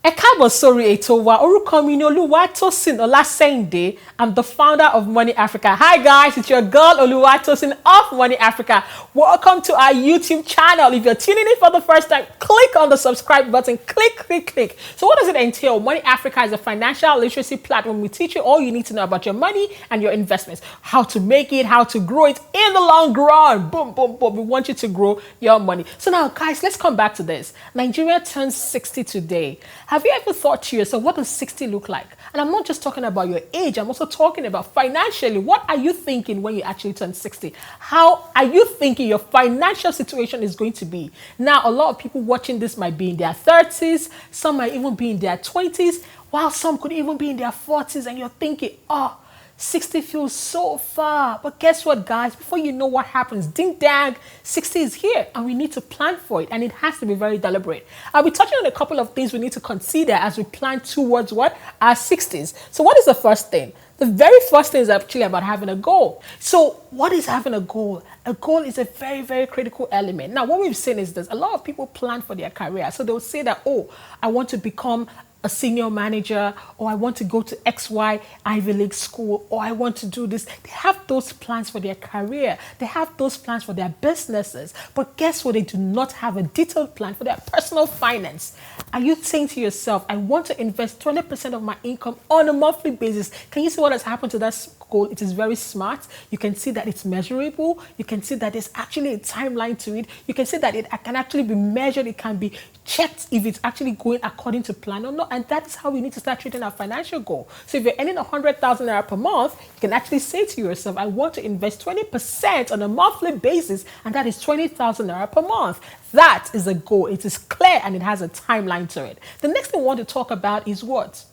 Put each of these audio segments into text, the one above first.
Ẹ káàbọ̀ sórí ètò wa. Orúkọ mi ni Olúwatósìn Ọlásẹ́yìndé. I'm the founder of Money Africa. Hi guys, it's your girl Oluwatosin of Money Africa. Welcome to our YouTube channel. If you're tuning in for the first time, click on the subscribe button. Click. So what does it entail? Money Africa is a financial literacy platform. We teach you all you need to know about your money and your investments. How to make it, how to grow it in the long run. Boom. We want you to grow your money. So now guys, let's come back to this. Nigeria turns 60 today. Have you ever thought to yourself, what does 60 look like? And I'm not just talking about your age, I'm also talking about financially. What are you thinking when you actually turn 60? How are you thinking your financial situation is going to be? Now, a lot of people watching this might be in their 30s, some might even be in their 20s, while some could even be in their 40s, and you're thinking, oh, 60 feels so far. But guess what, guys? Before you know what happens, ding dang, 60 is here and we need to plan for it, and it has to be very deliberate. I'll be touching on a couple of things we need to consider as we plan towards what? Our 60s. So what is the first thing? The very first thing is actually about having a goal. So what is having a goal? A goal is a very, very critical element. Now, what we've seen is this. A lot of people plan for their career. So they'll say that, oh, I want to become a senior manager, or I want to go to XY Ivy League school, or I want to do this. They have those plans for their career. They have those plans for their businesses. But guess what? They do not have a detailed plan for their personal finance. Are you saying to yourself, I want to invest 20% of my income on a monthly basis? Can you see what has happened to that goal? It is very smart. You can see that it's measurable. You can see that there's actually a timeline to it. You can see that it can actually be measured. It can be checked if it's actually going according to plan or not. And that is how we need to start treating our financial goal. So if you're earning 100,000 naira per month, you can actually say to yourself, I want to invest 20% on a monthly basis, and that is 20,000 naira per month. That is a goal. It is clear and it has a timeline to it. The next thing we want to talk about is what?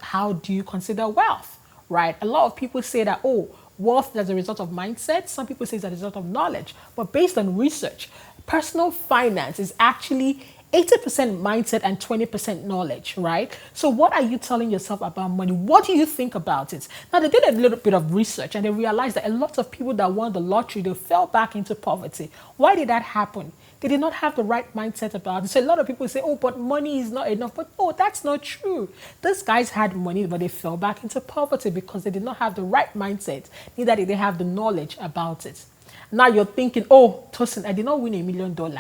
How do you consider wealth, right? A lot of people say that, oh, wealth is as a result of mindset. Some people say it's as a result of knowledge. But based on research, personal finance is actually 80% mindset and 20% knowledge, right? So what are you telling yourself about money? What do you think about it? Now, they did a little bit of research and they realized that a lot of people that won the lottery, they fell back into poverty. Why did that happen? They did not have the right mindset about it. So a lot of people say, oh, but money is not enough. But no, that's not true. These guys had money, but they fell back into poverty because they did not have the right mindset. Neither did they have the knowledge about it. Now you're thinking, oh, Tosin, I did not win $1 million.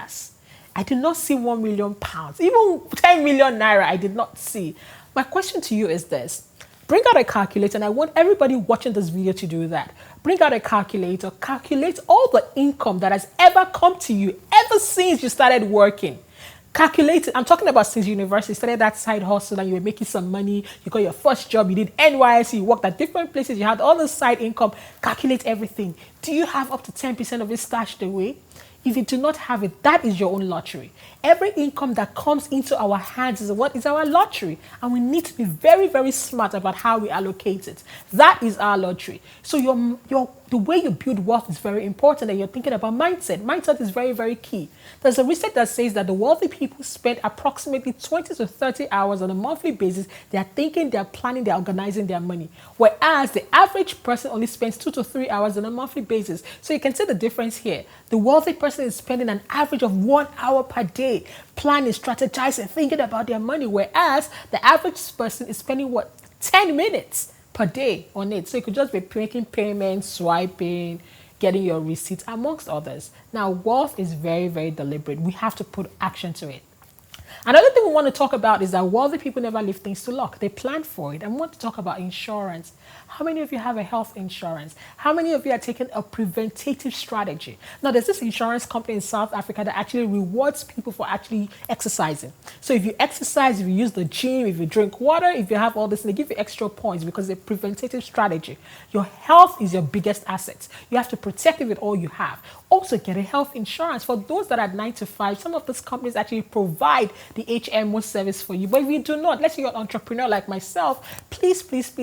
I did not see 1 million pounds, even 10 million naira, I did not see. My question to you is this. Bring out a calculator, and I want everybody watching this video to do that. Bring out a calculator, calculate all the income that has ever come to you ever since you started working. Calculate it. I'm talking about since university, started that side hustle and you were making some money, you got your first job, you did NYSC, you worked at different places, you had all the side income. Calculate everything. Do you have up to 10% of it stashed away? If you do not have it, that is your own lottery. Every income that comes into our hands is what is our lottery. And we need to be very, very smart about how we allocate it. That is our lottery. So the way you build wealth is very important, and you're thinking about mindset. Mindset is very, very key. There's a research that says that the wealthy people spend approximately 20 to 30 hours on a monthly basis. They're thinking, they're planning, they're organizing their money. Whereas the average person only spends 2 to 3 hours on a monthly basis. So you can see the difference here. The wealthy person is spending an average of 1 hour per day planning, strategizing, thinking about their money. Whereas the average person is spending what? 10 minutes per day on it. So you could just be making payments, swiping, getting your receipts, amongst others. Now, wealth is very, very deliberate. We have to put action to it. Another thing we want to talk about is that wealthy people never leave things to luck. They plan for it. And we want to talk about insurance. How many of you have a health insurance? How many of you are taking a preventative strategy? Now, there's this insurance company in South Africa that actually rewards people for actually exercising. So if you exercise, if you use the gym, if you drink water, if you have all this, they give you extra points because it's a preventative strategy. Your health is your biggest asset. You have to protect it with all you have. Also, get a health insurance. For those that are 9 to 5, some of these companies actually provide the HMO service for you. But if you do not, let's say you're an entrepreneur like myself, please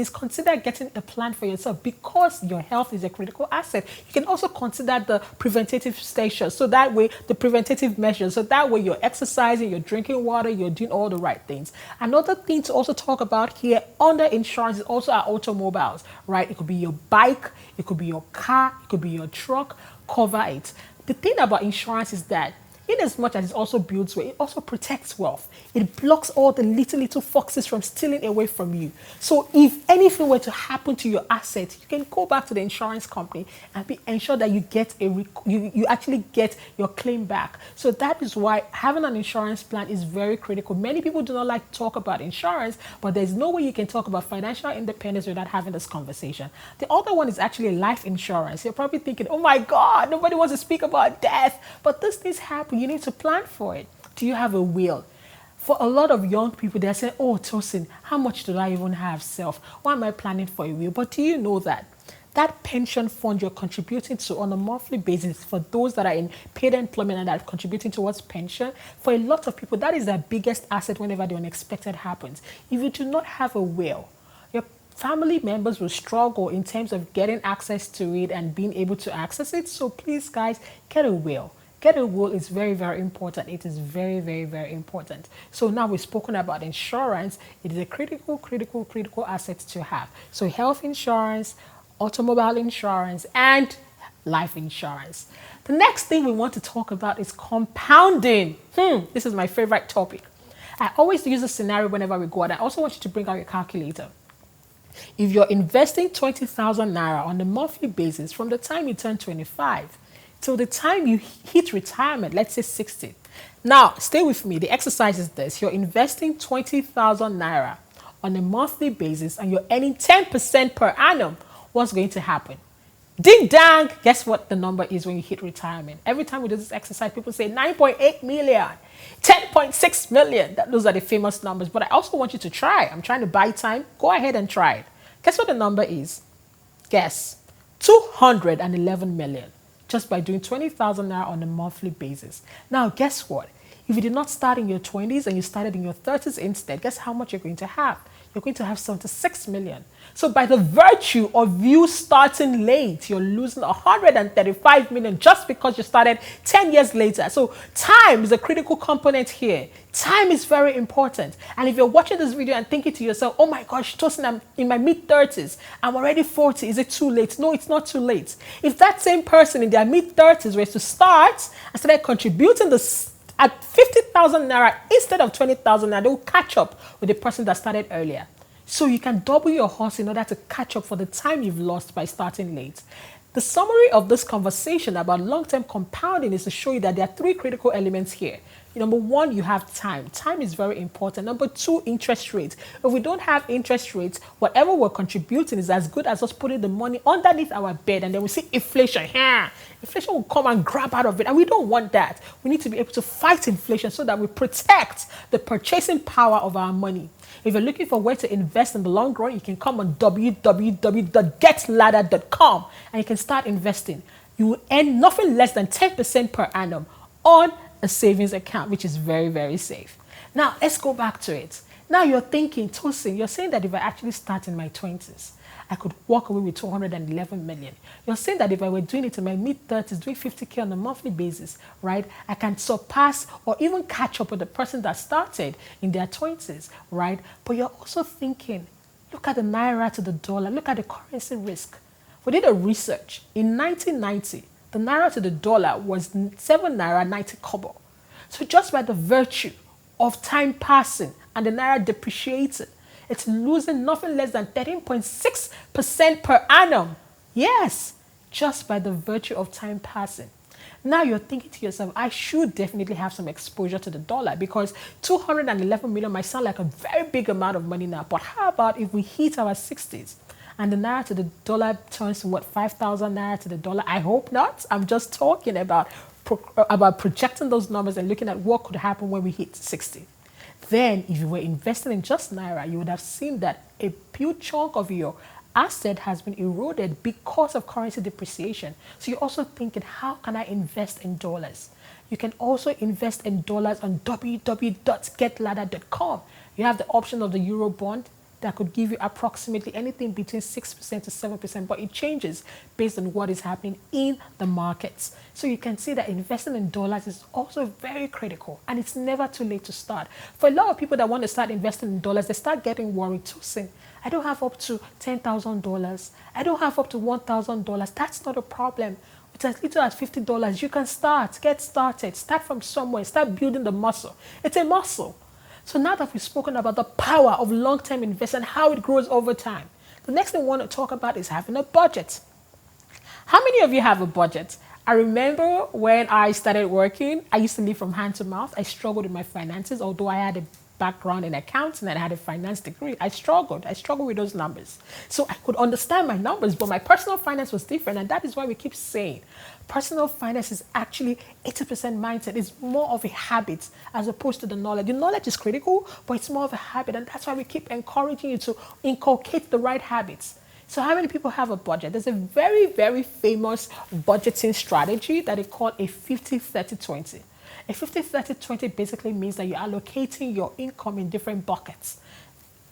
consider getting a plan for yourself, because your health is a critical asset. You can also consider the preventative station. So that way, the preventative measures. So that way you're exercising, you're drinking water, you're doing all the right things. Another thing to also talk about here under insurance is also our automobiles, right? It could be your bike, it could be your car, it could be your truck. Cover it. The thing about insurance is that In as much as it also builds wealth, it also protects wealth. It blocks all the little foxes from stealing away from you. So if anything were to happen to your assets, you can go back to the insurance company and ensure that you get you actually get your claim back. So that is why having an insurance plan is very critical. Many people do not like to talk about insurance, but there's no way you can talk about financial independence without having this conversation. The other one is actually life insurance. You're probably thinking, oh my God, nobody wants to speak about death, but these things happen. You need to plan for it. Do you have a will? For a lot of young people, they're saying, oh, Tosin, how much do I even have self? Why am I planning for a will? But do you know that that pension fund you're contributing to on a monthly basis, for those that are in paid employment and are contributing towards pension, for a lot of people, that is their biggest asset whenever the unexpected happens. If you do not have a will, your family members will struggle in terms of getting access to it and being able to access it. So please, guys, get a will. Get a will is very, very important. It is very, very, very important. So now we've spoken about insurance. It is a critical asset to have. So health insurance, automobile insurance, and life insurance. The next thing we want to talk about is compounding. This is my favorite topic. I always use a scenario whenever we go out. I also want you to bring out your calculator. If you're investing 20,000 Naira on a monthly basis from the time you turn 25 till the time you hit retirement, let's say 60. Now, stay with me. The exercise is this. You're investing 20,000 Naira on a monthly basis and you're earning 10% per annum. What's going to happen? Ding dang, guess what the number is when you hit retirement? Every time we do this exercise, people say 9.8 million, 10.6 million. Those are the famous numbers. But I also want you to try. I'm trying to buy time. Go ahead and try it. Guess what the number is? Guess. 211 million. Just by doing 20,000 Naira on a monthly basis. Now, guess what? If you did not start in your 20s and you started in your 30s instead, guess how much you're going to have? You're going to have 76 million. So by the virtue of you starting late, you're losing 135 million just because you started 10 years later. So time is a critical component here. Time is very important. And if you're watching this video and thinking to yourself, oh my gosh, Tosin, I'm in my mid-30s. I'm already 40. Is it too late? No, it's not too late. If that same person in their mid-30s were to start and started contributing this at 50,000 Naira instead of 20,000 Naira, they will catch up with the person that started earlier. So you can double your horse in order to catch up for the time you've lost by starting late. The summary of this conversation about long-term compounding is to show you that there are three critical elements here. Number one, you have time. Time is very important. Number two, interest rates. If we don't have interest rates, whatever we're contributing is as good as us putting the money underneath our bed and then we see inflation. Inflation will come and grab out of it, and we don't want that. We need to be able to fight inflation so that we protect the purchasing power of our money. If you're looking for where to invest in the long run, you can come on www.getladder.com and you can start investing. You will earn nothing less than 10% per annum on a savings account, which is very, very safe. Now, let's go back to it. Now you're thinking, Tosin, you're saying that if I actually start in my 20s, I could walk away with 211 million. You're saying that if I were doing it in my mid-30s, doing 50K on a monthly basis, right, I can surpass or even catch up with the person that started in their 20s, right? But you're also thinking, look at the Naira to the dollar, look at the currency risk. We did a research. In 1990, the Naira to the dollar was 7 Naira 90 kobo. So just by the virtue of time passing and the Naira depreciating, it's losing nothing less than 13.6% per annum. Yes, just by the virtue of time passing. Now you're thinking to yourself, I should definitely have some exposure to the dollar because 211 million might sound like a very big amount of money now. But how about if we hit our 60s and the Naira to the dollar turns to what, 5,000 Naira to the dollar? I hope not. I'm just talking about projecting those numbers and looking at what could happen when we hit 60. Then if you were investing in just Naira, you would have seen that a huge chunk of your asset has been eroded because of currency depreciation. So you're also thinking, how can I invest in dollars? You can also invest in dollars on www.getladder.com. You have the option of the Euro bond that could give you approximately anything between 6% to 7%, but it changes based on what is happening in the markets. So you can see that investing in dollars is also very critical, and it's never too late to start. For a lot of people that want to start investing in dollars, they start getting worried too soon. I don't have up to $10,000. I don't have up to $1,000. That's not a problem. With as little as $50, you can get started, start from somewhere, start building the muscle. It's a muscle. So now that we've spoken about the power of long-term investment, how it grows over time, the next thing we want to talk about is having a budget. How many of you have a budget? I remember when I started working, I used to live from hand to mouth. I struggled with my finances, although I had a background in accounting and I had a finance degree. I struggled with those numbers. So I could understand my numbers, but my personal finance was different. And that is why we keep saying personal finance is actually 80% mindset. It's more of a habit as opposed to the knowledge. The knowledge is critical, but it's more of a habit. And that's why we keep encouraging you to inculcate the right habits. So how many people have a budget? There's a very, very famous budgeting strategy that is called a 50-30-20. A 50-30-20 basically means that you're allocating your income in different buckets.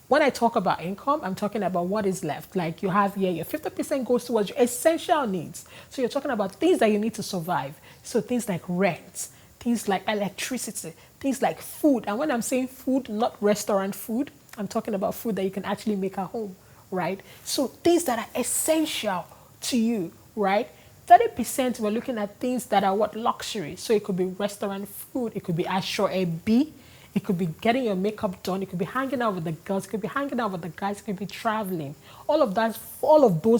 When I talk about income, I'm talking about what is left. Like you have here, your 50% goes towards your essential needs. So you're talking about things that you need to survive. So things like rent, things like electricity, things like food. And when I'm saying food, not restaurant food, I'm talking about food that you can actually make at home, right? So things that are essential to you, right? 30% we're looking at things that are what luxury. So it could be restaurant food, it could be Ashore a B, it could be getting your makeup done, it could be hanging out with the girls, it could be hanging out with the guys, it could be traveling. All of those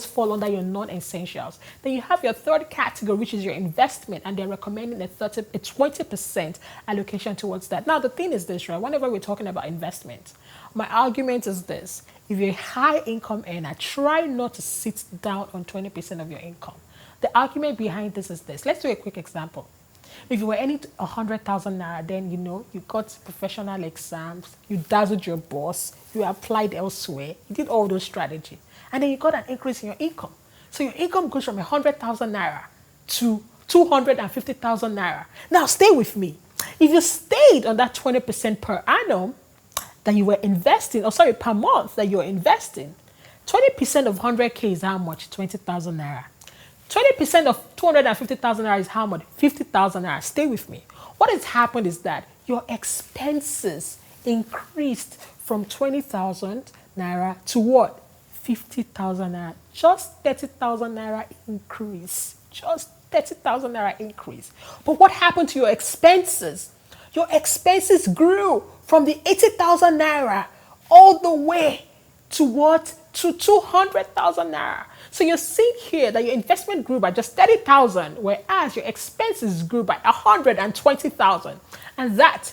fall under your non-essentials. Then you have your third category, which is your investment, and they're recommending a 20% allocation towards that. Now the thing is this, right? Whenever we're talking about investment, my argument is this: if you're a high income earner, try not to sit down on 20% of your income. The argument behind this is this. Let's do a quick example. If you were earning 100,000 naira, then you got professional exams, you dazzled your boss, you applied elsewhere, you did all those strategies, and then you got an increase in your income. So your income goes from 100,000 naira to 250,000 naira. Now stay with me. If you stayed on that 20% per annum that you were investing, per month that you're investing, 20% of 100K is how much? 20,000 naira. 20% of 250,000 naira is how much? 50,000 naira. Stay with me. What has happened is that your expenses increased from 20,000 naira to what? 50,000 naira. Just 30,000 naira increase. Just 30,000 naira increase. But what happened to your expenses? Your expenses grew from the 80,000 naira all the way to what? To 200,000 naira. So you're seeing here that your investment grew by just 30,000, whereas your expenses grew by 120,000. And that,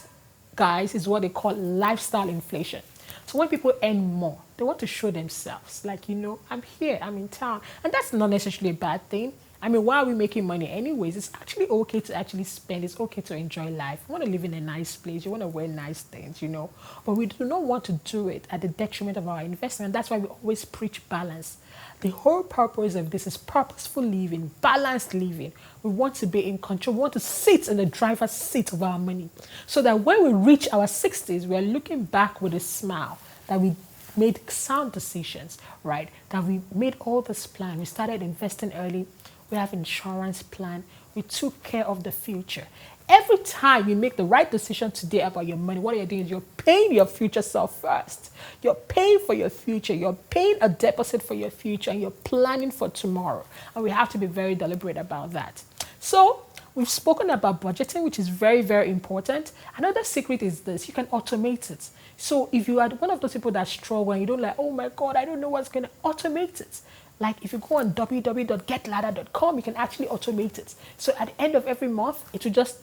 guys, is what they call lifestyle inflation. So when people earn more, they want to show themselves, like, I'm here, I'm in town. And that's not necessarily a bad thing. I mean, why are we making money anyways? It's actually okay to actually spend. It's okay to enjoy life. You want to live in a nice place. You want to wear nice things, But we do not want to do it at the detriment of our investment. That's why we always preach balance. The whole purpose of this is purposeful living, balanced living. We want to be in control. We want to sit in the driver's seat of our money so that when we reach our 60s, we are looking back with a smile that we made sound decisions, right? That we made all this plan. We started investing early. We have insurance plan. We took care of the future. Every time you make the right decision today about your money, what you're doing is you're paying your future self first. You're paying for your future. You're paying a deposit for your future, and you're planning for tomorrow. And we have to be very deliberate about that. So we've spoken about budgeting, which is very, very important. Another secret is this: you can automate it. So if you are one of those people that struggle and you don't like, oh my God, I don't know what's going to automate it. Like if you go on www.getladder.com, you can actually automate it. So at the end of every month, it will just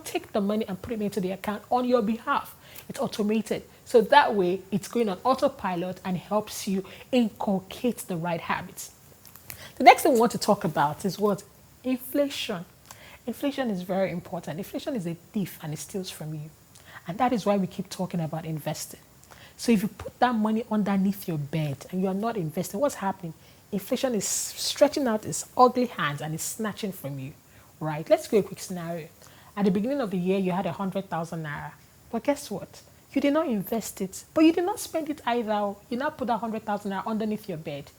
take the money and put it into the account on your behalf. It's automated. So that way, it's going on autopilot and helps you inculcate the right habits. The next thing we want to talk about is what? Inflation. Inflation is very important. Inflation is a thief and it steals from you. And that is why we keep talking about investing. So if you put that money underneath your bed and you are not investing, what's happening? Inflation is stretching out its ugly hands and it's snatching from you, right? Let's do a quick scenario. At the beginning of the year, you had 100,000 naira. But guess what? You did not invest it, but you did not spend it either. You now put that 100,000 naira underneath your bed.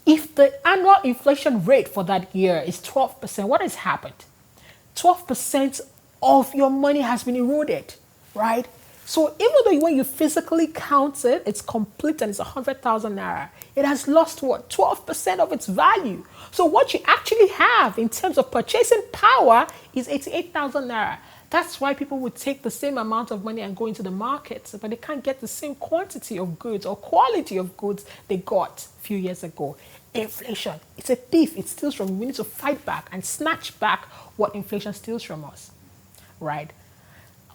If the annual inflation rate for that year is 12%, what has happened? 12% of your money has been eroded, right? So even though when you physically count it, it's complete and it's 100,000 naira, it has lost what? 12% of its value. So what you actually have in terms of purchasing power is 88,000 naira. That's why people would take the same amount of money and go into the markets, but they can't get the same quantity of goods or quality of goods they got a few years ago. Inflation, it's a thief. It steals from you. We need to fight back and snatch back what inflation steals from us, right?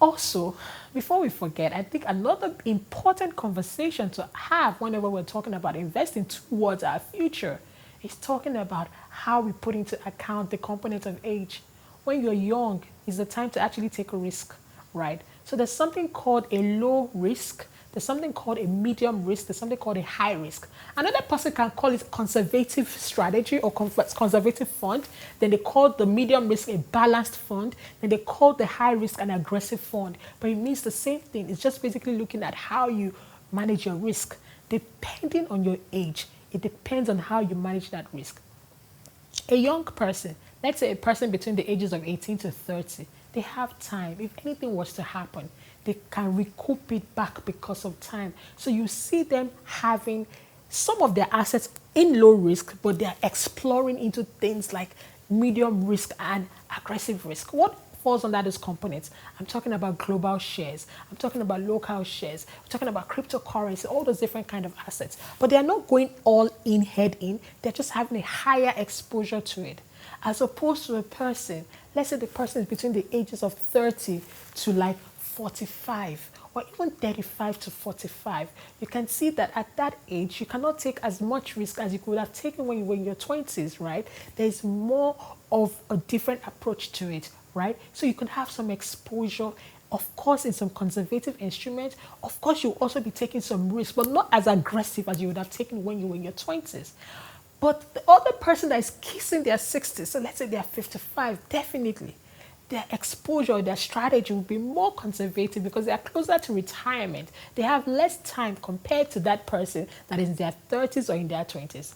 Also, before we forget, I think another important conversation to have whenever we're talking about investing towards our future is talking about how we put into account the component of age. When you're young, is the time to actually take a risk, right? So there's something called a low risk, there's something called a medium risk, there's something called a high risk. Another person can call it conservative strategy or conservative fund. Then they call the medium risk a balanced fund. Then they call the high risk an aggressive fund. But it means the same thing. It's just basically looking at how you manage your risk. Depending on your age, it depends on how you manage that risk. A young person, let's say a person between the ages of 18 to 30, they have time. If anything was to happen, they can recoup it back because of time. So you see them having some of their assets in low risk, but they're exploring into things like medium risk and aggressive risk. What falls under those components? I'm talking about global shares. I'm talking about local shares. I'm talking about cryptocurrency, all those different kind of assets. But they're not going all in, head in. They're just having a higher exposure to it. As opposed to a person, let's say the person is between the ages of 30 to like 45 or even 35 to 45, you can see that at that age, you cannot take as much risk as you could have taken when you were in your 20s, right? There's more of a different approach to it, right? So you can have some exposure, of course, in some conservative instruments. Of course, you'll also be taking some risk, but not as aggressive as you would have taken when you were in your 20s. But the other person that is kissing their 60s, so let's say they're 55, definitely their exposure, their strategy will be more conservative because they are closer to retirement. They have less time compared to that person that is in their 30s or in their 20s.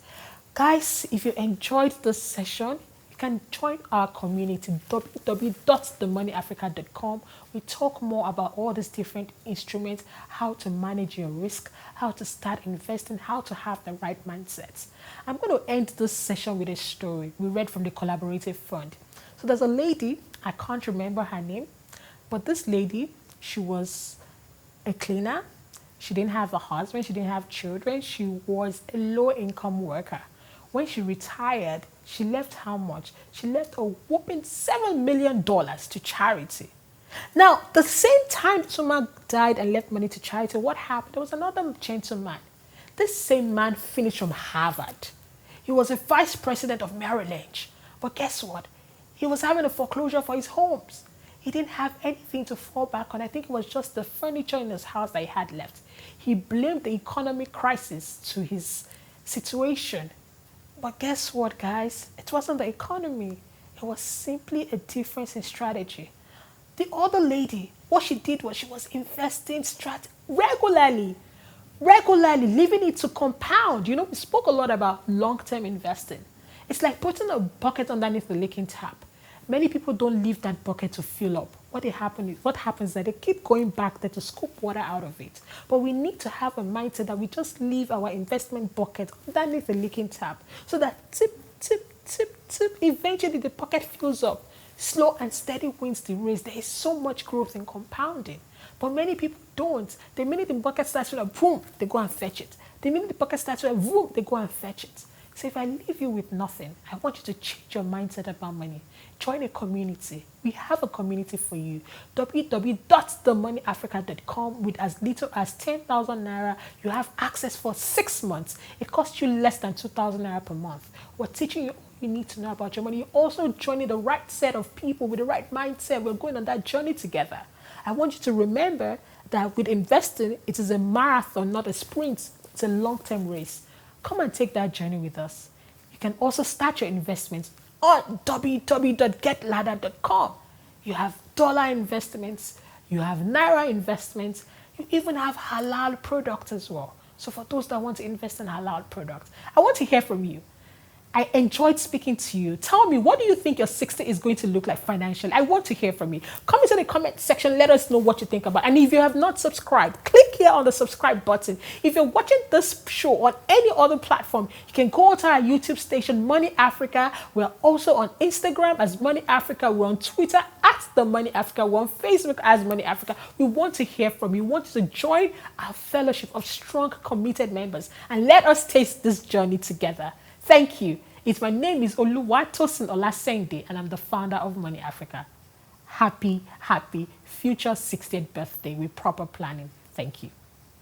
Guys, if you enjoyed this session, you can join our community, www.themoneyafrica.com. We talk more about all these different instruments, how to manage your risk, how to start investing, how to have the right mindsets. I'm going to end this session with a story we read from the Collaborative Fund. So there's a lady, I can't remember her name, but this lady, she was a cleaner. She didn't have a husband. She didn't have children. She was a low-income worker. When she retired, she left how much? She left a whopping $7 million to charity. Now, the same time this woman died and left money to charity, what happened? There was another gentleman. This same man finished from Harvard. He was a vice president of Merrill Lynch. But guess what? He was having a foreclosure for his homes. He didn't have anything to fall back on. I think it was just the furniture in his house that he had left. He blamed the economic crisis to his situation. But guess what, guys? It wasn't the economy. It was simply a difference in strategy. The other lady, what she did was she was investing regularly, leaving it to compound. You know, we spoke a lot about long-term investing. It's like putting a bucket underneath the leaking tap. Many people don't leave that bucket to fill up. What happens is that they keep going back there to scoop water out of it. But we need to have a mindset that we just leave our investment bucket underneath the leaking tap so that tip, tip, tip, tip, eventually the bucket fills up. Slow and steady wins the race. There is so much growth in compounding. But many people don't. The minute the bucket starts with a boom, they go and fetch it. The minute the bucket starts with a boom, they go and fetch it. So if I leave you with nothing, I want you to change your mindset about money. Join a community. We have a community for you. www.themoneyafrica.com. With as little as 10,000 naira, you have access for 6 months. It costs you less than 2,000 naira per month. We're teaching you all you need to know about your money. You're also joining the right set of people with the right mindset. We're going on that journey together. I want you to remember that with investing, it is a marathon, not a sprint. It's a long-term race. Come and take that journey with us. You can also start your investments on www.getladder.com. You have dollar investments, you have naira investments, you even have halal products as well. So for those that want to invest in halal products, I want to hear from you. I enjoyed speaking to you. Tell me, what do you think your 60 is going to look like financially? I want to hear from you. Come into the comment section. Let us know what you think about. And if you have not subscribed, click here on the subscribe button. If you're watching this show on any other platform, you can go to our YouTube station, Money Africa. We're also on Instagram as Money Africa. We're on Twitter at The Money Africa. We're on Facebook as Money Africa. We want to hear from you. We want you to join our fellowship of strong, committed members and let us taste this journey together. Thank you. My name is Oluwatosin Olasende, and I'm the founder of Money Africa. Happy future 60th birthday with proper planning. Thank you.